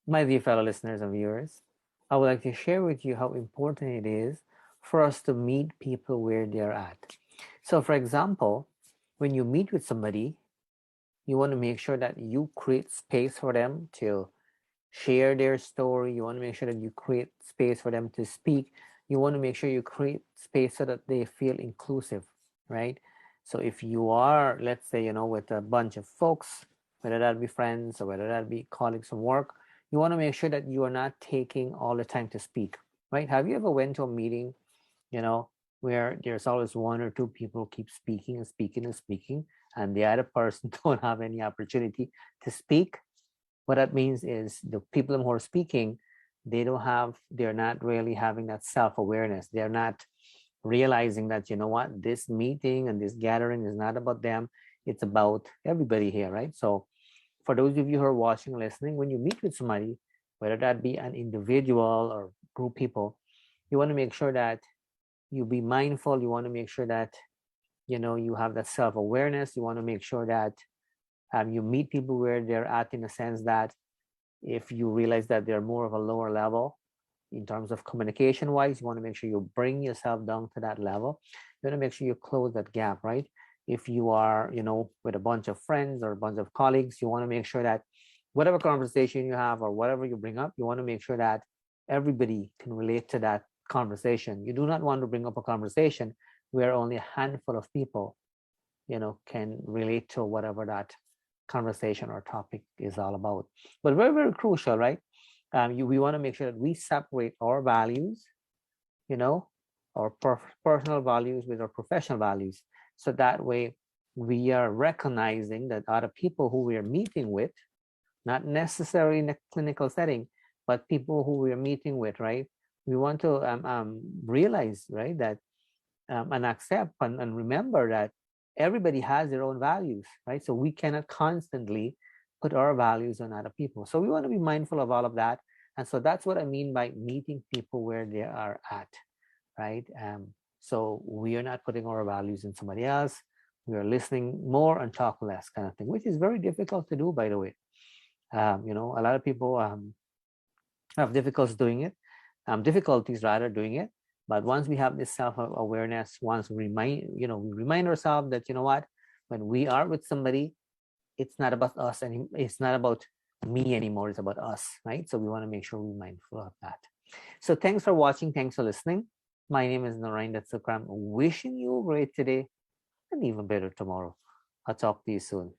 My dear fellow listeners and viewers, I would like to share with you how important it is for us to meet people where they're at. So, for example, when you meet with somebody, you want to make sure that you create space for them to share their story. You want to make sure that you create space for them to speak. You want to make sure you create space so that they feel inclusive, right? So if you are, let's say, with a bunch of folks, whether that be friends or whether that be colleagues from work, you want to make sure that you are not taking all the time to speak, right? Have you ever went to a meeting, you know, where there's always one or two people keep speaking and speaking and speaking, and the other person don't have any opportunity to speak? What that means is the people who are speaking, they're not really having that self-awareness. They're not realizing that, you know what, this meeting and this gathering is not about them. It's about everybody here, right? So for those of you who are watching and listening, when you meet with somebody, whether that be an individual or group people, you want to make sure that you be mindful. You want to make sure that, you have that self-awareness. You want to make sure that you meet people where they're at, in a sense that if you realize that they're more of a lower level in terms of communication wise, you want to make sure you bring yourself down to that level. You want to make sure you close that gap, right? If you are, with a bunch of friends or a bunch of colleagues, you want to make sure that whatever conversation you have or whatever you bring up, you want to make sure that everybody can relate to that conversation. You do not want to bring up a conversation where only a handful of people, can relate to whatever that conversation or topic is all about. But very, very crucial, right? We want to make sure that we separate our values, you know, our personal values with our professional values. So that way we are recognizing that other people who we are meeting with, not necessarily in a clinical setting, but people who we are meeting with, right? We want to realize, right, that and accept and remember that everybody has their own values, right? So we cannot constantly put our values on other people. So we want to be mindful of all of that. And so that's what I mean by meeting people where they are at, right? So we are not putting our values in somebody else. We are listening more and talk less, kind of thing, which is very difficult to do, by the way. A lot of people have difficulties rather doing it. But once we have this self-awareness, once we remind ourselves that, what, when we are with somebody, it's not about us and it's not about me anymore. It's about us, right? So we want to make sure we're mindful of that. So thanks for watching. Thanks for listening. My name is Narine Dat Sookram. Wishing you a great today and even better tomorrow. I'll talk to you soon.